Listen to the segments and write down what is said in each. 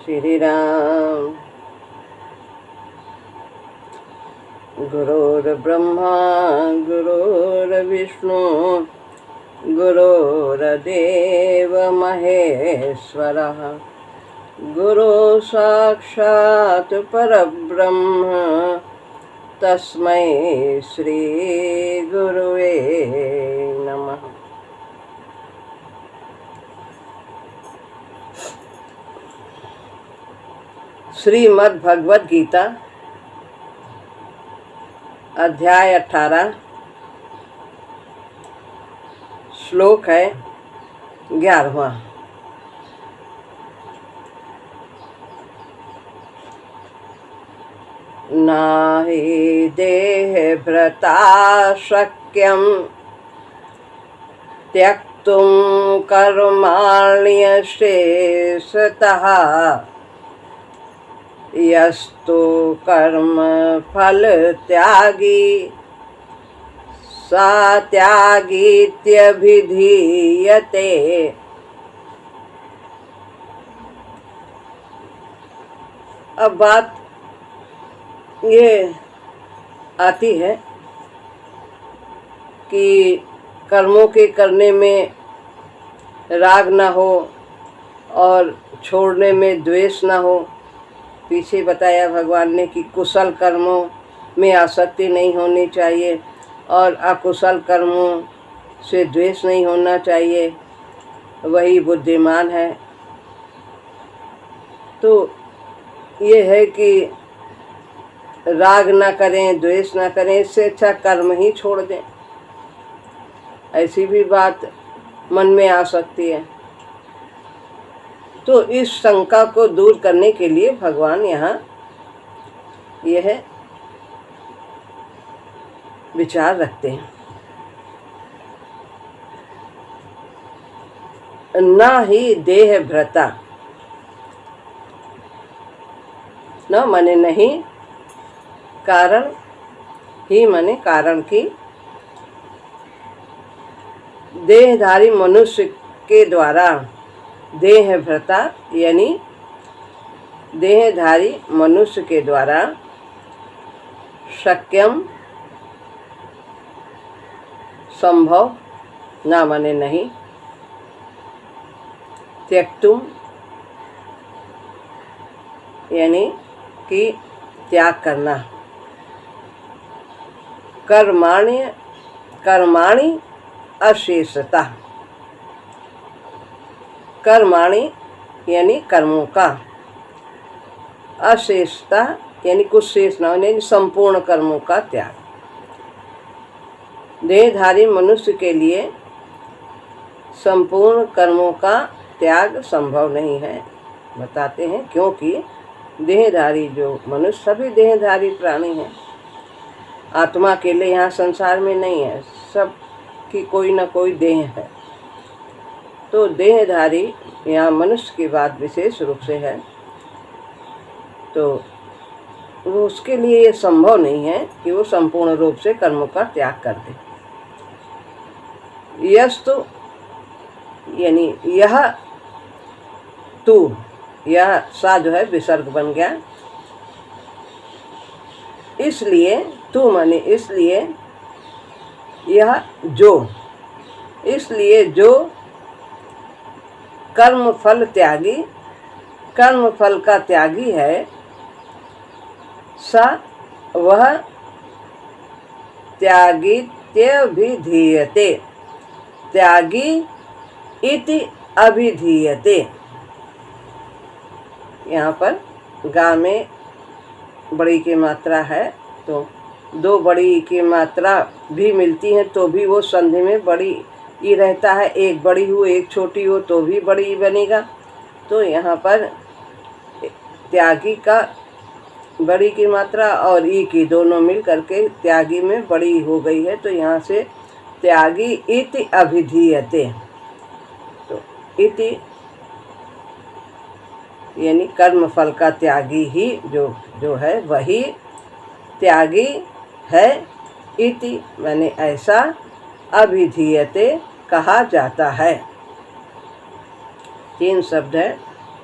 श्री राम। गुरुर्ब्रह्मा गुरुर्विष्णु गुरुर्देव महेश्वरः गुरु साक्षात् परब्रह्म तस्मै श्री गुरुवे नमः। श्रीमद् भगवद गीता अध्याय 18 श्लोक है 11वां। नाहि देह भ्रता शक्यं त्यक्तुं कर्माण्यशेषतः यस्तु कर्म फल त्यागी सा त्यागीत्यभिधीयते। अब बात ये आती है कि कर्मों के करने में राग ना हो और छोड़ने में द्वेष ना हो। पीछे बताया भगवान ने कि कुशल कर्मों में आसक्ति नहीं होनी चाहिए और अकुशल कर्मों से द्वेष नहीं होना चाहिए, वही बुद्धिमान है। तो ये है कि राग ना करें, द्वेष ना करें, इससे अच्छा कर्म ही छोड़ दें। ऐसी भी बात मन में आ सकती है। तो इस शंका को दूर करने के लिए भगवान यहाँ यह विचार रखते हैं। न ही देह भ्रता, न माने नहीं, कारण ही माने कारण की, देहधारी मनुष्य के द्वारा, देह भ्रता यानी देहधारी मनुष्य के द्वारा, शक्यम संभव, ना माने नहीं, त्यक्तुम यानी कि त्याग करना, कर्माणि अशेषता, कर्माणि यानी कर्मों का, अशेषता यानी कुछ शेष न होने, यानी संपूर्ण कर्मों का त्याग। देहधारी मनुष्य के लिए संपूर्ण कर्मों का त्याग संभव नहीं है। बताते हैं क्योंकि देहधारी जो मनुष्य, सभी देहधारी प्राणी हैं। आत्मा अकेले यहाँ संसार में नहीं है, सब की कोई ना कोई देह है। तो देहधारी यहाँ मनुष्य की बात विशेष रूप से है। तो वो उसके लिए ये संभव नहीं है कि वो संपूर्ण रूप से कर्मों का त्याग कर दे। यस्तु यानी यह, तू, यह सा जो है विसर्ग बन गया। इसलिए, तू माने इसलिए, यह जो, इसलिए जो कर्म फल त्यागी, कर्म फल का त्यागी है, सा वह त्यागीत्यभिधीयते, त्यागी इति अभिधीयते। यहाँ पर गा में बड़ी की मात्रा है, तो दो बड़ी की मात्रा भी मिलती है तो भी वो संधि में बड़ी ई रहता है। एक बड़ी हो एक छोटी हो तो भी बड़ी बनेगा। तो यहाँ पर त्यागी का बड़ी की मात्रा और ई की दोनों मिल करके त्यागी में बड़ी हो गई है। तो यहाँ से त्यागी इति अभिधीयते, तो इति यानी कर्म फल का त्यागी ही जो है वही त्यागी है। इति माने ऐसा, अभिधीयते कहा जाता है। तीन शब्द है,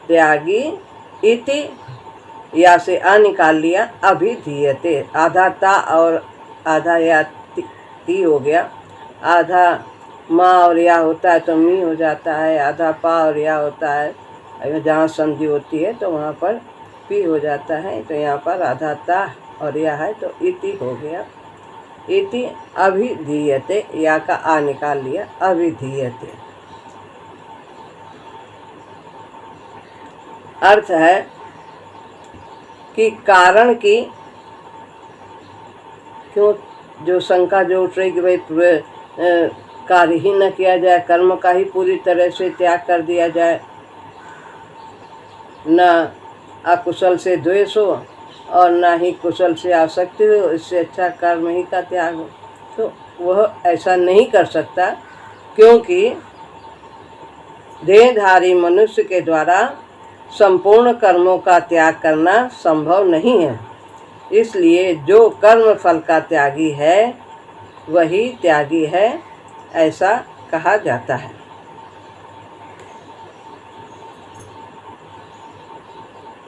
त्यागी, इति या से आ निकाल लिया, अभिधीयते। आधा ता और आधा या ती हो गया। आधा माँ और या होता है तो मी हो जाता है, आधा पा और या होता है, जहाँ संधि होती है तो वहाँ पर पी हो जाता है। तो यहाँ पर आधा ता और या है तो इति हो गया। इति अभिधीयते, या का आ निकाल लिया, अभिधीयते। अर्थ है कि कारण की, क्यों जो शंका जो उठ रही कि भाई कार्य ही न किया जाए, कर्म का ही पूरी तरह से त्याग कर दिया जाए, न अकुशल से द्वेष हो और न ही कुशल से आसक्ति हो, इससे अच्छा कर्म ही का त्याग हो, तो वह ऐसा नहीं कर सकता, क्योंकि देहधारी मनुष्य के द्वारा संपूर्ण कर्मों का त्याग करना संभव नहीं है। इसलिए जो कर्म फल का त्यागी है वही त्यागी है, ऐसा कहा जाता है।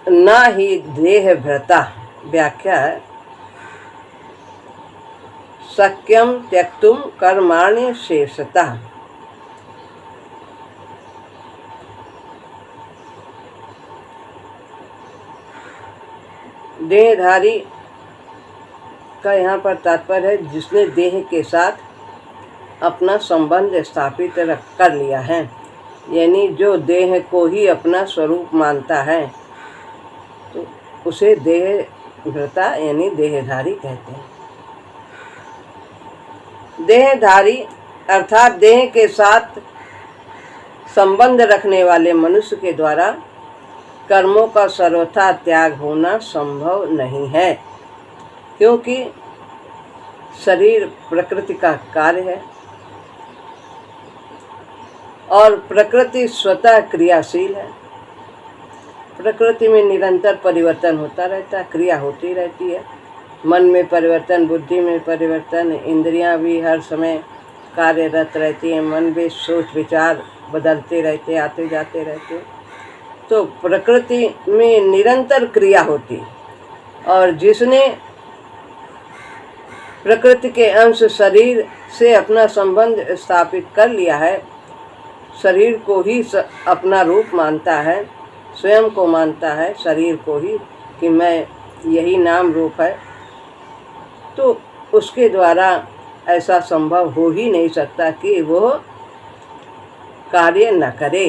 न ही देह भ्रता, व्याख्या है शक्यम त्यक्तुम कर्माणि शेषतः। देहधारी का यहाँ पर तात्पर्य है जिसने देह के साथ अपना संबंध स्थापित कर लिया है, यानी जो देह को ही अपना स्वरूप मानता है तो उसे देहभ्रता यानी देहधारी कहते हैं। देहधारी अर्थात देह के साथ संबंध रखने वाले मनुष्य के द्वारा कर्मों का सर्वथा त्याग होना संभव नहीं है, क्योंकि शरीर प्रकृति का कार्य है और प्रकृति स्वतः क्रियाशील है। प्रकृति में निरंतर परिवर्तन होता रहता है, क्रिया होती रहती है। मन में परिवर्तन, बुद्धि में परिवर्तन, इंद्रियां भी हर समय कार्यरत रहती हैं, मन भी सोच विचार बदलते रहते, आते जाते रहते। तो प्रकृति में निरंतर क्रिया होती, और जिसने प्रकृति के अंश शरीर से अपना संबंध स्थापित कर लिया है, शरीर को ही अपना रूप मानता है, स्वयं को मानता है शरीर को ही कि मैं यही नाम रूप है, तो उसके द्वारा ऐसा संभव हो ही नहीं सकता कि वह कार्य न करे।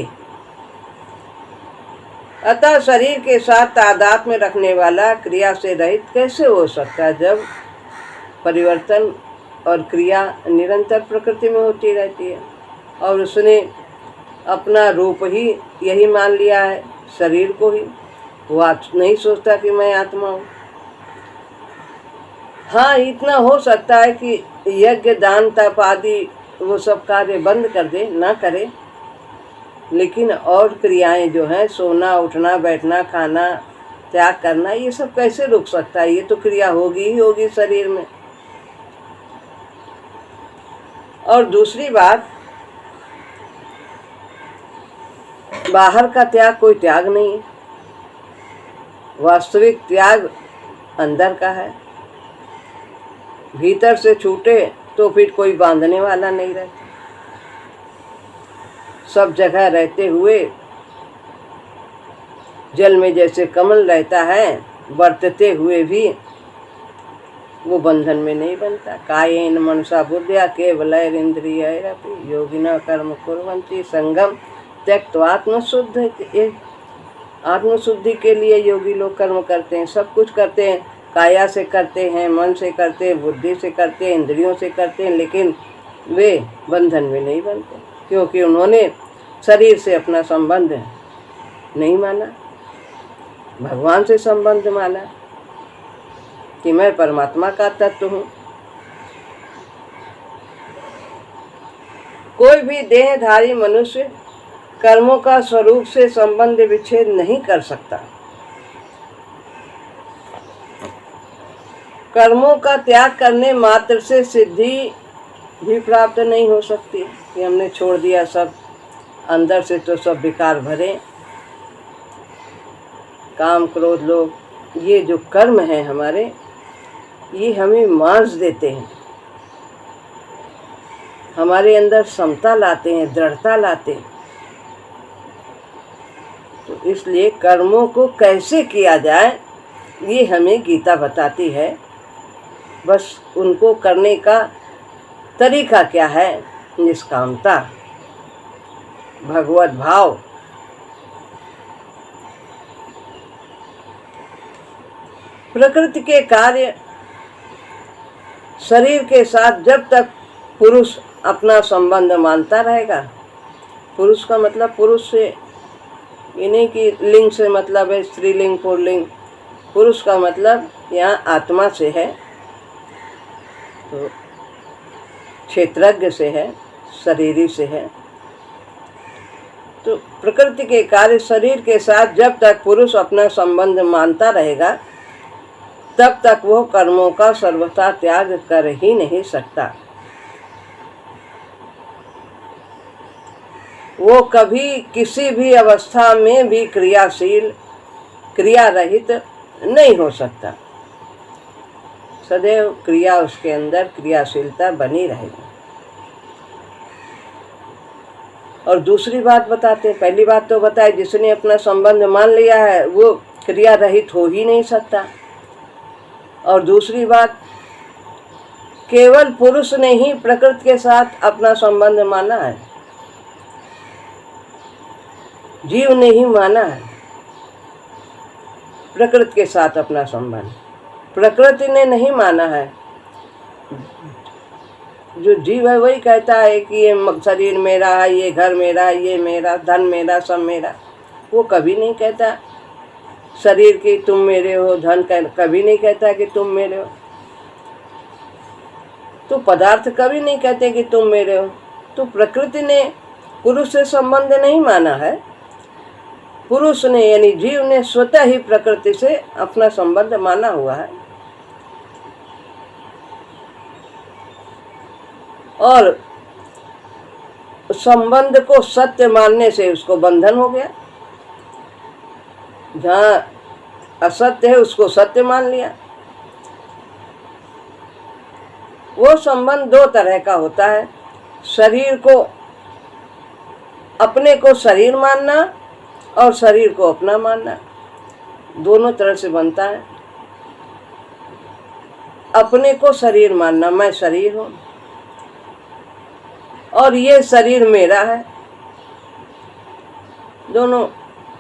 अतः शरीर के साथ तादात्म्य रखने वाला क्रिया से रहित कैसे हो सकता है, जब परिवर्तन और क्रिया निरंतर प्रकृति में होती रहती है और उसने अपना रूप ही यही मान लिया है शरीर को ही। वो नहीं सोचता कि मैं आत्मा हूँ। हाँ, इतना हो सकता है कि यज्ञ दान तप आदि वो सब कार्य बंद कर दे, ना करे, लेकिन और क्रियाएं जो हैं, सोना उठना बैठना खाना त्याग करना, ये सब कैसे रुक सकता है? ये तो क्रिया होगी ही होगी शरीर में। और दूसरी बात, बाहर का त्याग कोई त्याग नहीं है, वास्तविक त्याग अंदर का है। भीतर से छूटे तो फिर कोई बांधने वाला नहीं रहता। सब जगह रहते हुए जल में जैसे कमल रहता है, बरतते हुए भी वो बंधन में नहीं बनता। कायेन मनसा बुद्ध्या केवलैरिन्द्रियैरपि योगिनः कर्म कुर्वन्ति संगम त्यक्त्वा आत्मशुद्ध। आत्मशुद्धि के लिए योगी लोग कर्म करते हैं, सब कुछ करते हैं, काया से करते हैं, मन से करते हैं, बुद्धि से करते हैं, इंद्रियों से करते हैं, लेकिन वे बंधन में नहीं बनते, क्योंकि उन्होंने शरीर से अपना संबंध नहीं माना, भगवान से संबंध माना कि मैं परमात्मा का तत्व हूँ। कोई भी देहधारी मनुष्य कर्मों का स्वरूप से संबंध विच्छेद नहीं कर सकता। कर्मों का त्याग करने मात्र से सिद्धि भी प्राप्त नहीं हो सकती कि हमने छोड़ दिया सब, अंदर से तो सब विकार भरे। काम क्रोध लोभ, ये जो कर्म है हमारे, ये हमें मांस देते हैं, हमारे अंदर समता लाते हैं, दृढ़ता लाते हैं। तो इसलिए कर्मों को कैसे किया जाए ये हमें गीता बताती है। बस उनको करने का तरीका क्या है, निष्कामता, भगवत भाव। प्रकृति के कार्य शरीर के साथ जब तक पुरुष अपना संबंध मानता रहेगा, पुरुष का मतलब पुरुष से ये नहीं कि लिंग से मतलब है स्त्रीलिंग पुल्लिंग, पुरुष का मतलब यहाँ आत्मा से है, तो क्षेत्रज्ञ से है, शरीरी से है। तो प्रकृति के कार्य शरीर के साथ जब तक पुरुष अपना संबंध मानता रहेगा, तब तक वो कर्मों का सर्वथा त्याग कर ही नहीं सकता। वो कभी किसी भी अवस्था में भी क्रियाशील, क्रिया रहित नहीं हो सकता। सदैव क्रिया उसके अंदर, क्रियाशीलता बनी रहेगी। और दूसरी बात बताते हैं, पहली बात तो बताए जिसने अपना संबंध मान लिया है वो क्रिया रहित हो ही नहीं सकता। और दूसरी बात, केवल पुरुष ने ही प्रकृति के साथ अपना संबंध माना है, जीव ने ही माना है प्रकृति के साथ अपना संबंध, प्रकृति ने नहीं माना है। जो जीव है वही कहता है कि ये शरीर मेरा है, ये घर मेरा है, ये मेरा, धन मेरा, सब मेरा। वो कभी नहीं कहता शरीर की तुम मेरे हो, धन कभी नहीं कहता कि तुम मेरे हो। तो पदार्थ कभी नहीं कहते कि तुम मेरे हो। तो प्रकृति ने पुरुष से संबंध नहीं माना है, पुरुष ने यानी जीव ने स्वतः ही प्रकृति से अपना संबंध माना हुआ है। और संबंध को सत्य मानने से उसको बंधन हो गया, जहाँ असत्य है उसको सत्य मान लिया। वो संबंध दो तरह का होता है, शरीर को अपने को शरीर मानना और शरीर को अपना मानना, दोनों तरह से बनता है। अपने को शरीर मानना, मैं शरीर हूँ और ये शरीर मेरा है। दोनों,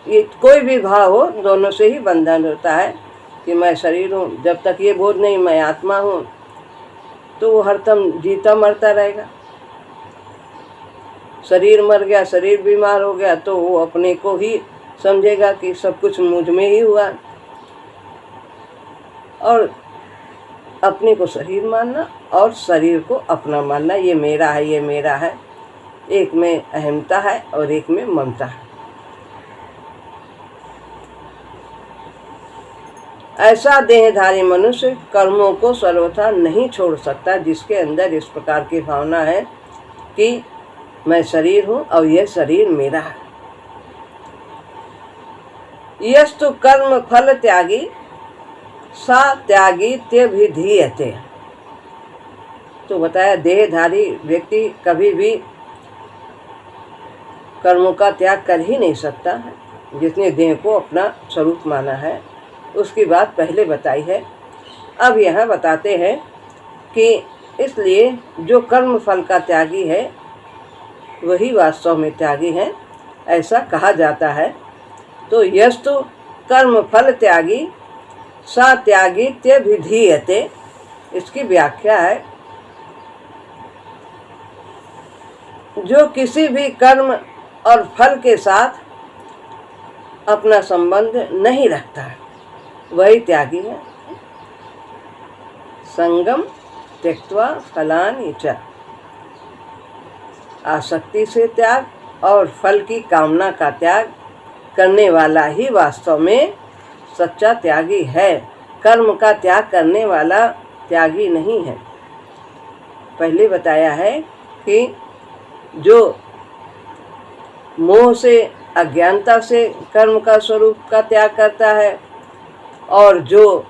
ये कोई भी भाव हो, दोनों से ही बंधन होता है कि मैं शरीर हूँ। जब तक ये बोध नहीं मैं आत्मा हूँ, तो वो हरदम जीता मरता रहेगा। शरीर मर गया, शरीर बीमार हो गया, तो वो अपने को ही समझेगा कि सब कुछ मुझ में ही हुआ। और अपने को शरीर मानना और शरीर को अपना मानना, ये मेरा है, ये मेरा है। एक में अहमता है और एक में ममता है। ऐसा देहधारी मनुष्य कर्मों को सर्वथा नहीं छोड़ सकता, जिसके अंदर इस प्रकार की भावना है कि मैं शरीर हूँ और यह शरीर मेरा है। यस्तु कर्म फल त्यागी सा त्यागी ते विधीयते। तो बताया देहधारी व्यक्ति कभी भी कर्मों का त्याग कर ही नहीं सकता है, जिसने देह को अपना स्वरूप माना है। उसकी बात पहले बताई है। अब यहाँ बताते हैं कि इसलिए जो कर्म फल का त्यागी है वही वास्तव में त्यागी है, ऐसा कहा जाता है। तो यस्तु कर्म फल त्यागी सा त्यागी ते विधीयते, इसकी व्याख्या है जो किसी भी कर्म और फल के साथ अपना संबंध नहीं रखता है वही त्यागी है। संगम त्यक्त्वा फलानि च, आसक्ति से त्याग और फल की कामना का त्याग करने वाला ही वास्तव में सच्चा त्यागी है। कर्म का त्याग करने वाला त्यागी नहीं है। पहले बताया है कि जो मोह से अज्ञानता से कर्म का स्वरूप का त्याग करता है और जो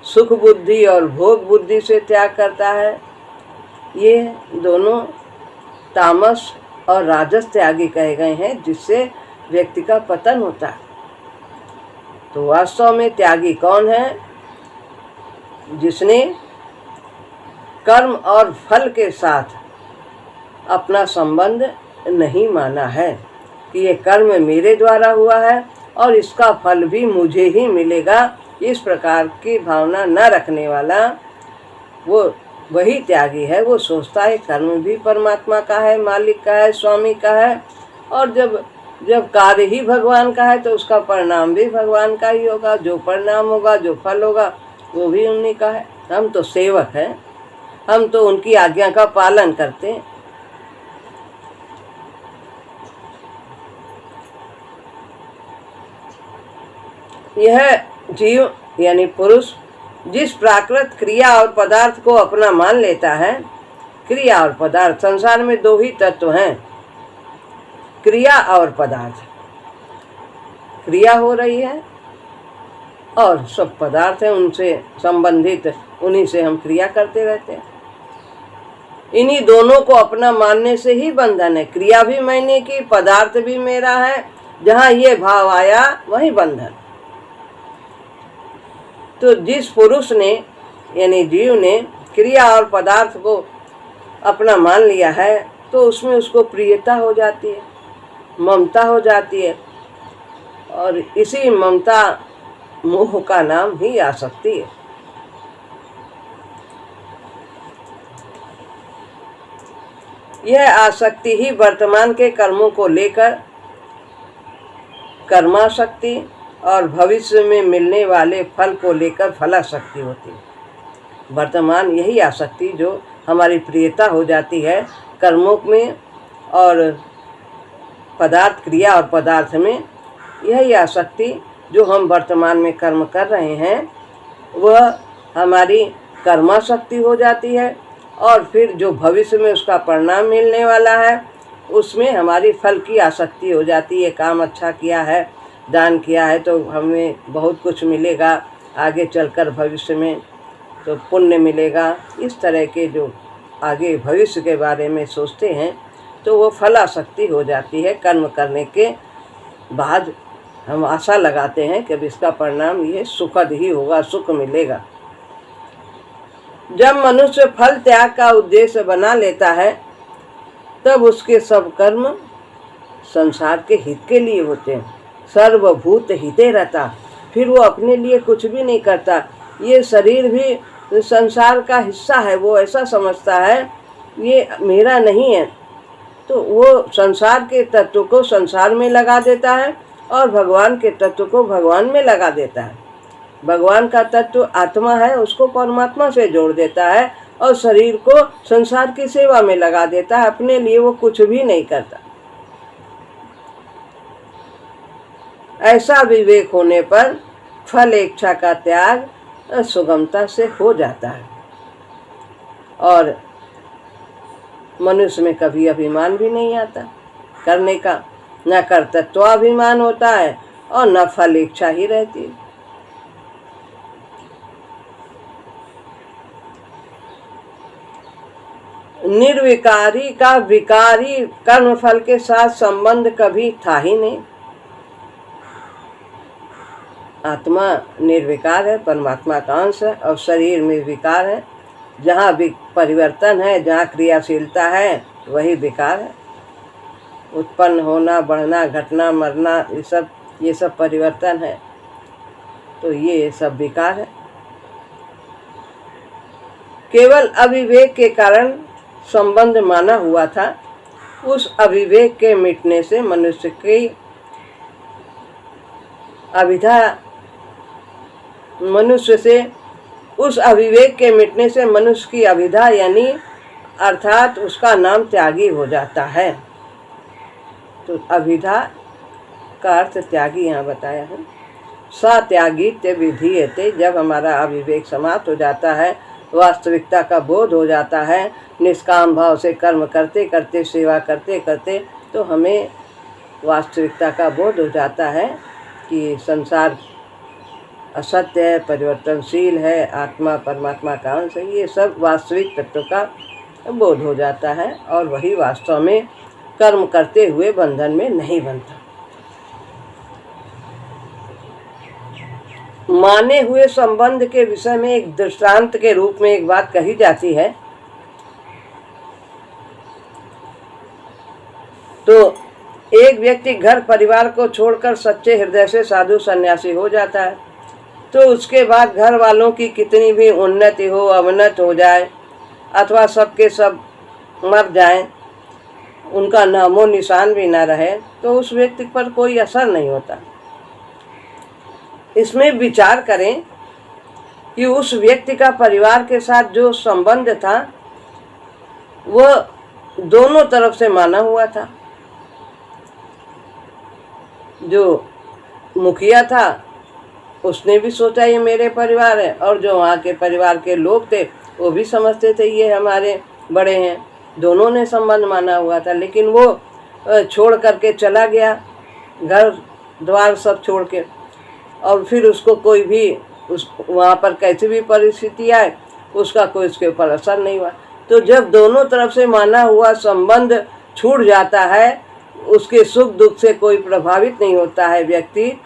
सुख बुद्धि और भोग बुद्धि से त्याग करता है, ये दोनों तामस और राजस त्यागी कहे गए हैं, जिससे व्यक्ति का पतन होता है। तो वास्तव में त्यागी कौन है? जिसने कर्म और फल के साथ अपना संबंध नहीं माना है कि ये कर्म मेरे द्वारा हुआ है और इसका फल भी मुझे ही मिलेगा, इस प्रकार की भावना न रखने वाला वो वही त्यागी है। वो सोचता है कर्म भी परमात्मा का है, मालिक का है, स्वामी का है, और जब कार्य ही भगवान का है तो उसका परिणाम भी भगवान का ही होगा। जो परिणाम होगा, जो फल होगा, वो भी उन्हीं का है। हम तो सेवक हैं, हम तो उनकी आज्ञा का पालन करते हैं। यह जीव यानी पुरुष जिस प्राकृत क्रिया और पदार्थ को अपना मान लेता है, क्रिया और पदार्थ, संसार में दो ही तत्व हैं, क्रिया और पदार्थ। क्रिया हो रही है और सब पदार्थ हैं उनसे संबंधित, उन्हीं से हम क्रिया करते रहते हैं। इन्हीं दोनों को अपना मानने से ही बंधन है। क्रिया भी मैंने की, पदार्थ भी मेरा है, जहाँ ये भाव आया वही बंधन। तो जिस पुरुष ने यानी जीव ने क्रिया और पदार्थ को अपना मान लिया है, तो उसमें उसको प्रियता हो जाती है, ममता हो जाती है, और इसी ममता मोह का नाम ही आसक्ति है। यह आसक्ति ही वर्तमान के कर्मों को लेकर कर्मासक्ति और भविष्य में मिलने वाले फल को लेकर फलासक्ति होती है। वर्तमान यही आसक्ति जो हमारी प्रियता हो जाती है कर्मों में और पदार्थ, क्रिया और पदार्थ में, यही आसक्ति जो हम वर्तमान में कर्म कर रहे हैं वह हमारी कर्मासक्ति हो जाती है, और फिर जो भविष्य में उसका परिणाम मिलने वाला है उसमें हमारी फल की आसक्ति हो जाती है। काम अच्छा किया है, दान किया है तो हमें बहुत कुछ मिलेगा, आगे चलकर भविष्य में तो पुण्य मिलेगा। इस तरह के जो आगे भविष्य के बारे में सोचते हैं तो वो फलासक्ति हो जाती है। कर्म करने के बाद हम आशा लगाते हैं कि अब इसका परिणाम ये सुखद ही होगा, सुख मिलेगा। जब मनुष्य फल त्याग का उद्देश्य बना लेता है तब उसके सब कर्म संसार के हित के लिए होते हैं। सर्वभूत हिते रहता, फिर वो अपने लिए कुछ भी नहीं करता। ये शरीर भी संसार का हिस्सा है, वो ऐसा समझता है ये मेरा नहीं है, तो वो संसार के तत्व को संसार में लगा देता है और भगवान के तत्व को भगवान में लगा देता है। भगवान का तत्व आत्मा है, उसको परमात्मा से जोड़ देता है और शरीर को संसार की सेवा में लगा देता है। अपने लिए वो कुछ भी नहीं करता। ऐसा विवेक होने पर फल इच्छा का त्याग सुगमता से हो जाता है और मनुष्य में कभी अभिमान भी नहीं आता करने का, न कर्तृत्वाभिमान होता है और न फल इच्छा ही रहती है। निर्विकारी का विकारी कर्म फल के साथ संबंध कभी था ही नहीं। आत्मा निर्विकार है, परमात्मा का अंश है, और शरीर में विकार है। जहाँ परिवर्तन है, जहाँ क्रियाशीलता है, वही विकार है। उत्पन्न होना, बढ़ना, घटना, मरना, ये सब परिवर्तन है, तो ये सब विकार है। केवल अविवेक के कारण संबंध माना हुआ था, उस अविवेक के मिटने से मनुष्य की अभिधा उस अविवेक के मिटने से मनुष्य की अभिधा यानी अर्थात उसका नाम त्यागी हो जाता है। तो अभिधा का अर्थ त्यागी यहाँ बताया है। सा त्यागी ते विधीयते, जब हमारा अविवेक समाप्त हो जाता है, वास्तविकता का बोध हो जाता है, निष्काम भाव से कर्म करते करते, सेवा करते करते, तो हमें वास्तविकता का बोध हो जाता है कि संसार असत्य है, परिवर्तनशील है, आत्मा परमात्मा का अंश है, ये सब वास्तविक तत्व का बोध हो जाता है और वही वास्तव में कर्म करते हुए बंधन में नहीं बनता। माने हुए संबंध के विषय में एक दृष्टांत के रूप में एक बात कही जाती है। तो एक व्यक्ति घर परिवार को छोड़कर सच्चे हृदय से साधु सन्यासी हो जाता है, तो उसके बाद घर वालों की कितनी भी उन्नति हो, अवनत हो जाए अथवा सबके सब मर जाएं, उनका नामो निशान भी ना रहे, तो उस व्यक्ति पर कोई असर नहीं होता। इसमें विचार करें कि उस व्यक्ति का परिवार के साथ जो संबंध था वह दोनों तरफ से माना हुआ था। जो मुखिया था उसने भी सोचा ये मेरे परिवार है, और जो वहाँ के परिवार के लोग थे वो भी समझते थे ये हमारे बड़े हैं, दोनों ने संबंध माना हुआ था। लेकिन वो छोड़ करके चला गया, घर द्वार सब छोड़ के, और फिर उसको कोई भी वहाँ पर कैसी भी परिस्थिति आए उसका कोई उसके ऊपर असर नहीं हुआ। तो जब दोनों तरफ से माना हुआ संबंध छूट जाता है, उसके सुख दुख से कोई प्रभावित नहीं होता है व्यक्ति,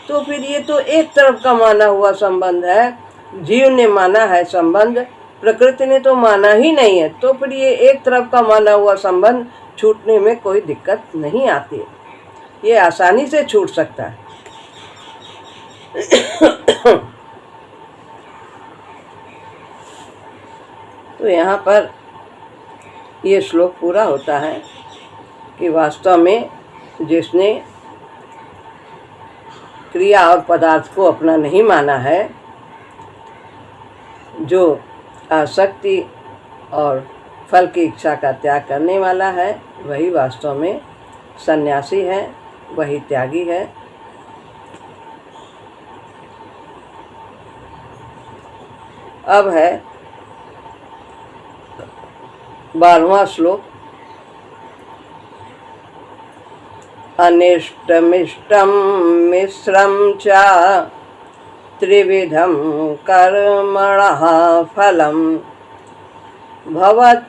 तो फिर ये तो एक तरफ का माना हुआ संबंध है, जीव ने माना है संबंध, प्रकृति ने तो माना ही नहीं है, तो फिर ये एक तरफ का माना हुआ संबंध छूटने में कोई दिक्कत नहीं आती, ये आसानी से छूट सकता है। तो यहाँ पर ये श्लोक पूरा होता है कि वास्तव में जिसने क्रिया और पदार्थ को अपना नहीं माना है, जो आसक्ति और फल की इच्छा का त्याग करने वाला है, वही वास्तव में सन्यासी है, वही त्यागी है। अब है 12वां श्लोक। अनिष्टमिष्टं मिश्रं च त्रिविधं कर्मणः फलं भवत्यत्यागिनां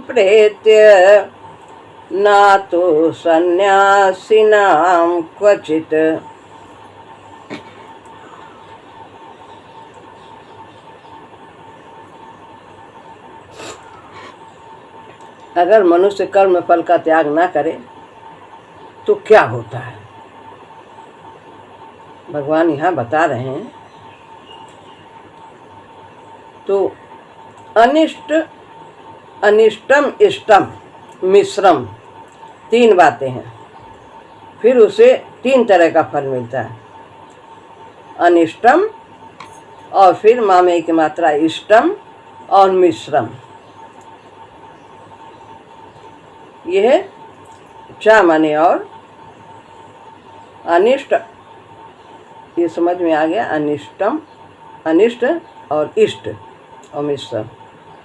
प्रेत्य न तो सन्यासिनां क्वचित्। अगर मनुष्य कर्म फल का त्याग ना करे तो क्या होता है, भगवान यहाँ बता रहे हैं। तो अनिष्ट, अनिष्टम, इष्टम, मिश्रम, 3 बातें हैं, फिर उसे 3 तरह का फल मिलता है। अनिष्टम और फिर मामे की मात्रा इष्टम और मिश्रम। यह चा माने और अनिष्ट, ये समझ में आ गया। अनिष्टम, अनिष्ट और इष्ट और मिश्रम,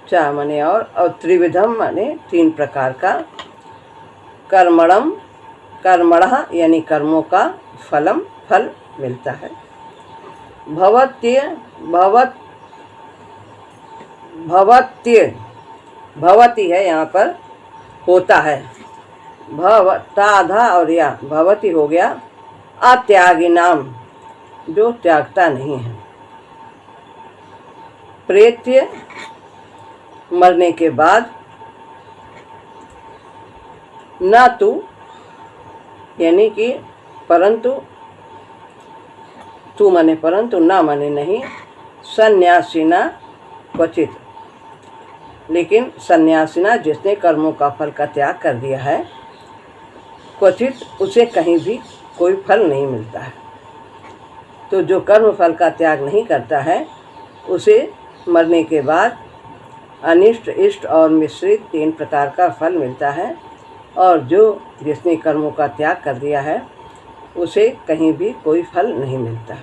चा माने और त्रिविधम माने 3 प्रकार का। कर्मणम, कर्मणः यानी कर्मों का, फलम फल मिलता है। भवत्य, भवत्य, भवती है यहाँ पर, होता है, भवता और या भवती हो गया। अत्यागी नाम, जो त्यागता नहीं है। प्रेत्य, मरने के बाद। न तु यानी कि परंतु, तू माने परंतु, ना माने नहीं। सन्यासीना क्वचित, लेकिन सन्यासीना जिसने कर्मों का फल का त्याग कर दिया है, क्वचित उसे कहीं भी कोई फल नहीं मिलता है। तो जो कर्म फल का त्याग नहीं करता है उसे मरने के बाद अनिष्ट, इष्ट और मिश्रित 3 प्रकार का फल मिलता है, और जो जिसने कर्मों का त्याग कर दिया है उसे कहीं भी कोई फल नहीं मिलता।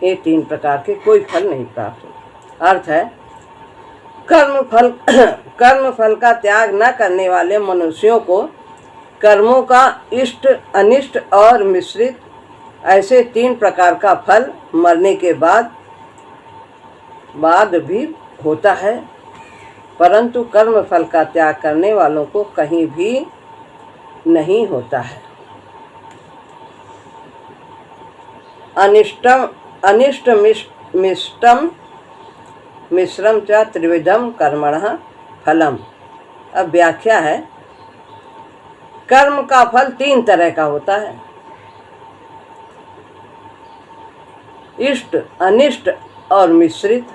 ये 3 प्रकार के कोई फल नहीं प्राप्त होता। अर्थ है कर्म फल का त्याग न करने वाले मनुष्यों को कर्मों का इष्ट, अनिष्ट और मिश्रित, ऐसे 3 प्रकार का फल मरने के बाद भी होता है, परंतु कर्म फल का त्याग करने वालों को कहीं भी नहीं होता है। अनिष्ट मिष्टम मिश्रम च त्रिविधम कर्मणः फलम। अब व्याख्या है, कर्म का फल 3 तरह का होता है, इष्ट, अनिष्ट और मिश्रित।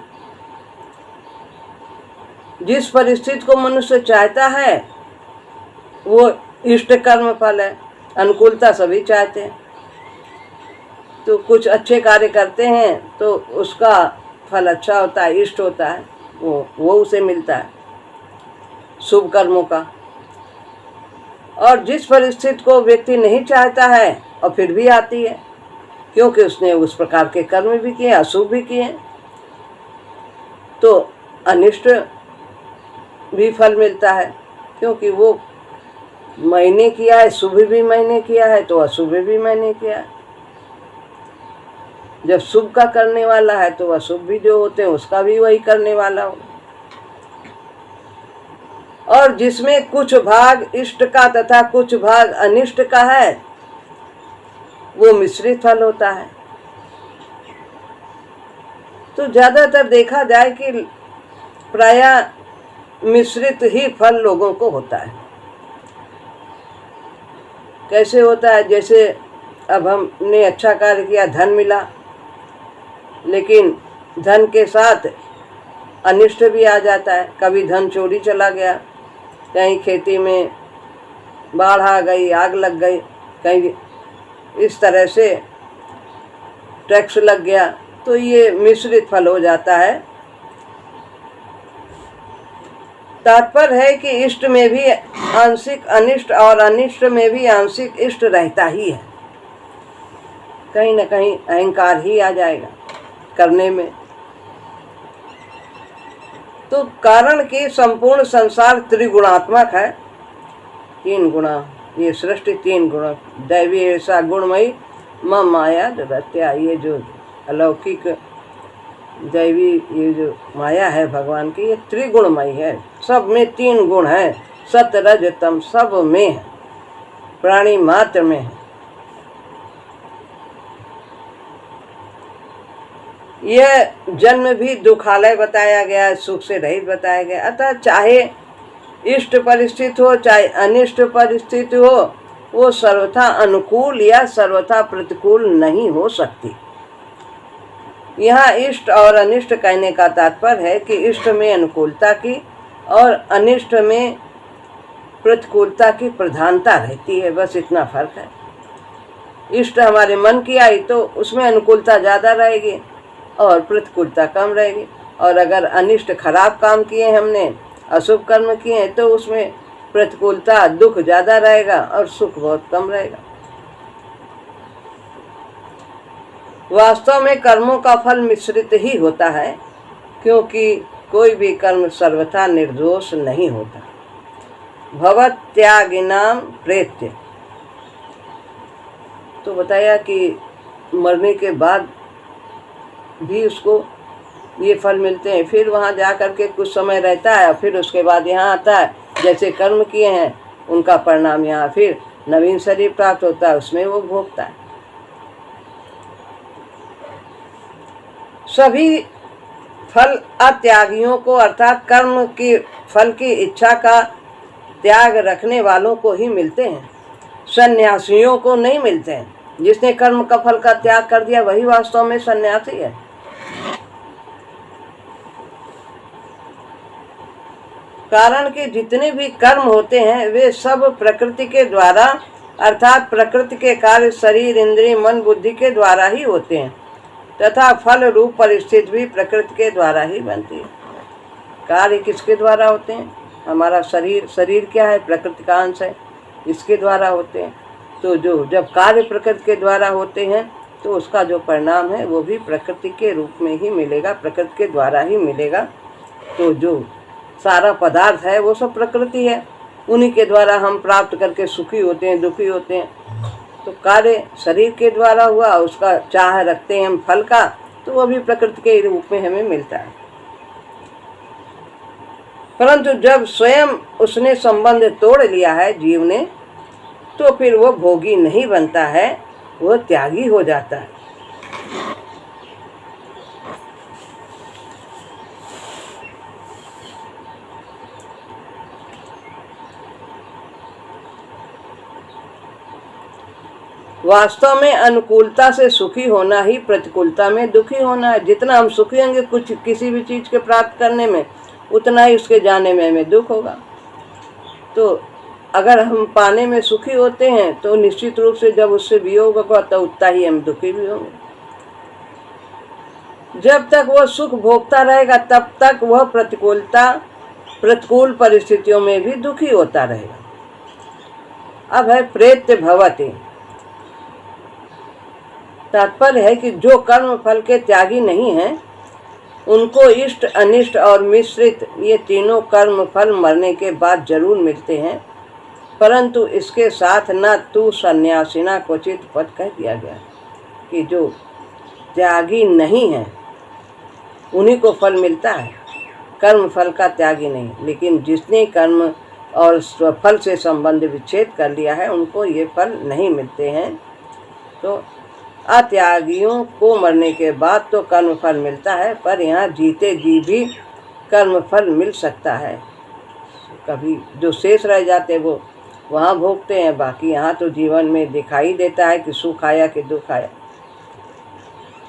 जिस परिस्थिति को मनुष्य चाहता है वो इष्ट कर्म फल है। अनुकूलता सभी चाहते हैं, तो कुछ अच्छे कार्य करते हैं तो उसका फल अच्छा होता है, इष्ट होता है, वो उसे मिलता है शुभ कर्मों का। और जिस परिस्थिति को व्यक्ति नहीं चाहता है और फिर भी आती है, क्योंकि उसने उस प्रकार के कर्म भी किए, अशुभ भी किए, तो अनिष्ट भी फल मिलता है, क्योंकि वो मैंने किया है, शुभ भी मैंने किया है तो अशुभ भी मैंने किया है। जब शुभ का करने वाला है तो अशुभ भी जो होते हैं उसका भी वही करने वाला हो। और जिसमें कुछ भाग इष्ट का तथा कुछ भाग अनिष्ट का है वो मिश्रित फल होता है। तो ज्यादातर देखा जाए कि प्रायः मिश्रित ही फल लोगों को होता है। कैसे होता है? जैसे अब हमने अच्छा कार्य किया, धन मिला, लेकिन धन के साथ अनिष्ट भी आ जाता है। कभी धन चोरी चला गया, कहीं खेती में बाढ़ आ गई, आग लग गई, कहीं इस तरह से टैक्स लग गया, तो ये मिश्रित फल हो जाता है। तात्पर्य है कि इष्ट में भी आंशिक अनिष्ट और अनिष्ट में भी आंशिक इष्ट रहता ही है। कहीं न कहीं अहंकार ही आ जाएगा करने में। तो कारण कि संपूर्ण संसार त्रिगुणात्मक है, 3 गुणा, ये सृष्टि 3 गुण, दैवी ऐसा गुणमयी मम माया जगत्या। ये जो अलौकिक दैवी ये जो माया है भगवान की, ये त्रिगुणमयी है, सब में 3 गुण है, सत रज तम सब में है, प्राणी मात्र में है। यह जन्म भी दुखालय बताया गया, सुख से रहित बताया गया। अतः चाहे इष्ट परिस्थिति हो चाहे अनिष्ट परिस्थिति हो, वो सर्वथा अनुकूल या सर्वथा प्रतिकूल नहीं हो सकती। यहाँ इष्ट और अनिष्ट कहने का तात्पर्य है कि इष्ट में अनुकूलता की और अनिष्ट में प्रतिकूलता की प्रधानता रहती है, बस इतना फर्क है। इष्ट हमारे मन की आई तो उसमें अनुकूलता ज़्यादा रहेगी और प्रतिकूलता कम रहेगी, और अगर अनिष्ट खराब काम किए हमने, अशुभ कर्म किए हैं, तो उसमें प्रतिकूलता दुख ज़्यादा रहेगा और सुख बहुत कम रहेगा। वास्तव में कर्मों का फल मिश्रित ही होता है, क्योंकि कोई भी कर्म सर्वथा निर्दोष नहीं होता। भवत त्यागिनाम प्रेत्य, तो बताया कि मरने के बाद भी उसको ये फल मिलते हैं, फिर वहाँ जा कर के कुछ समय रहता है, फिर उसके बाद यहाँ आता है, जैसे कर्म किए हैं उनका परिणाम यहाँ फिर नवीन शरीर प्राप्त होता है, उसमें वो भोगता है। सभी फल अत्यागियों को, अर्थात कर्म की फल की इच्छा का त्याग रखने वालों को ही मिलते हैं, सन्यासियों को नहीं मिलते हैं। जिसने कर्म का फल का त्याग कर दिया वही वास्तव में सन्यासी है। कारण कि जितने भी कर्म होते हैं वे सब प्रकृति के द्वारा, अर्थात प्रकृति के कार्य शरीर, इंद्रिय, मन, बुद्धि के द्वारा ही होते हैं, तथा फल रूप परिस्थिति भी प्रकृति के द्वारा ही बनती है। कार्य किसके द्वारा होते हैं? हमारा शरीर क्या है? प्रकृति का अंश है, इसके द्वारा होते हैं। तो जो जब कार्य प्रकृति के द्वारा होते हैं तो उसका जो परिणाम है वो भी प्रकृति के रूप में ही मिलेगा, प्रकृति के द्वारा ही मिलेगा। तो जो सारा पदार्थ है वो सब प्रकृति है, उन्हीं के द्वारा हम प्राप्त करके सुखी होते हैं, दुखी होते हैं। तो कार्य शरीर के द्वारा हुआ, उसका चाह रखते हैं हम फल का, तो वो भी प्रकृति के रूप में हमें मिलता है। परंतु जब स्वयं उसने संबंध तोड़ लिया है जीव ने, तो फिर वो भोगी नहीं बनता है, वो त्यागी हो जाता है। वास्तव में अनुकूलता से सुखी होना ही प्रतिकूलता में दुखी होना है। जितना हम सुखी होंगे कुछ किसी भी चीज के प्राप्त करने में, उतना ही उसके जाने में हमें दुख होगा। तो अगर हम पाने में सुखी होते हैं तो निश्चित रूप से जब उससे वियोग होगा तो उतना ही हम दुखी भी होंगे। जब तक वह सुख भोगता रहेगा तब तक वह प्रतिकूल परिस्थितियों में भी दुखी होता रहेगा। अब है प्रेत्य भवति। तात्पर्य है कि जो कर्म फल के त्यागी नहीं हैं, उनको इष्ट अनिष्ट और मिश्रित ये तीनों कर्म फल मरने के बाद जरूर मिलते हैं, परंतु इसके साथ न तू सन्यासिना क्वचित पद कह दिया गया कि जो त्यागी नहीं है उन्हीं को फल मिलता है, कर्म फल का त्यागी नहीं। लेकिन जिसने कर्म और स्वफल से संबंध विच्छेद कर लिया है उनको ये फल नहीं मिलते हैं। तो अत्यागियों को मरने के बाद तो कर्म फल मिलता है, पर यहाँ जीते जी भी कर्म फल मिल सकता है। कभी जो शेष रह जाते वो वहाँ भोगते हैं, बाकी यहाँ तो जीवन में दिखाई देता है कि सुख आया कि दुख आया।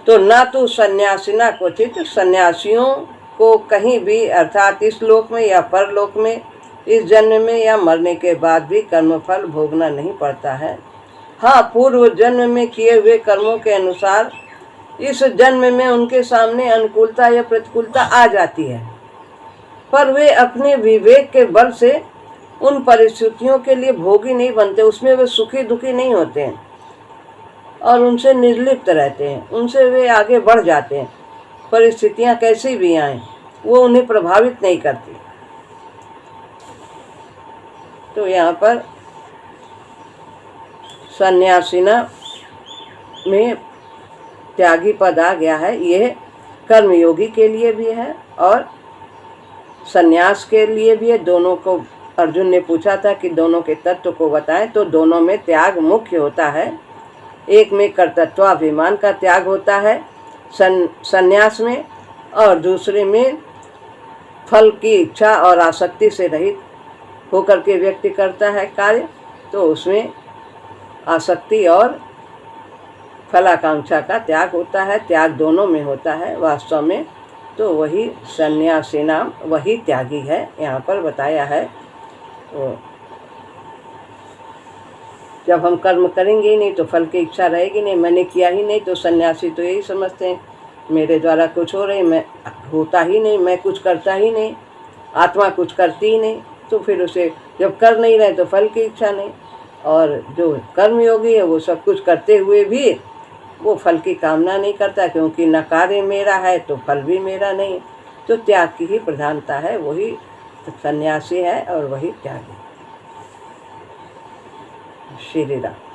तो ना तो सन्यासिना क्वचित, सन्यासियों को कहीं भी अर्थात इस लोक में या परलोक में, इस जन्म में या मरने के बाद भी कर्मफल भोगना नहीं पड़ता है। हाँ, पूर्व जन्म में किए हुए कर्मों के अनुसार इस जन्म में उनके सामने अनुकूलता या प्रतिकूलता आ जाती है, पर वे अपने विवेक के बल से उन परिस्थितियों के लिए भोगी नहीं बनते, उसमें वे सुखी दुखी नहीं होते हैं और उनसे निर्लिप्त रहते हैं, उनसे वे आगे बढ़ जाते हैं। परिस्थितियां कैसी भी आएं वो उन्हें प्रभावित नहीं करती। तो यहाँ पर सन्यासिना में त्यागी पद आ गया है। यह कर्मयोगी के लिए भी है और सन्यास के लिए भी है। दोनों को अर्जुन ने पूछा था कि दोनों के तत्व को बताएं, तो दोनों में त्याग मुख्य होता है। एक में कर्तृत्वाभिमान का त्याग होता है सन्यास में, और दूसरे में फल की इच्छा और आसक्ति से रहित होकर के व्यक्ति करता है कार्य, तो उसमें आसक्ति और फलाकांक्षा का त्याग होता है। त्याग दोनों में होता है वास्तव में, तो वही सन्यासी नाम वही त्यागी है, यहाँ पर बताया है। तो जब हम कर्म करेंगे ही नहीं तो फल की इच्छा रहेगी नहीं, मैंने किया ही नहीं, तो सन्यासी तो यही समझते हैं मेरे द्वारा कुछ हो रही, मैं होता ही नहीं, मैं कुछ करता ही नहीं, आत्मा कुछ करती ही नहीं। तो फिर उसे जब कर नहीं रहे तो फल की इच्छा नहीं। और जो कर्मयोगी है वो सब कुछ करते हुए भी वो फल की कामना नहीं करता, क्योंकि न कार्य मेरा है तो फल भी मेरा नहीं। तो त्याग की ही प्रधानता है, वही सन्यासी है और वही त्यागी। श्री राम।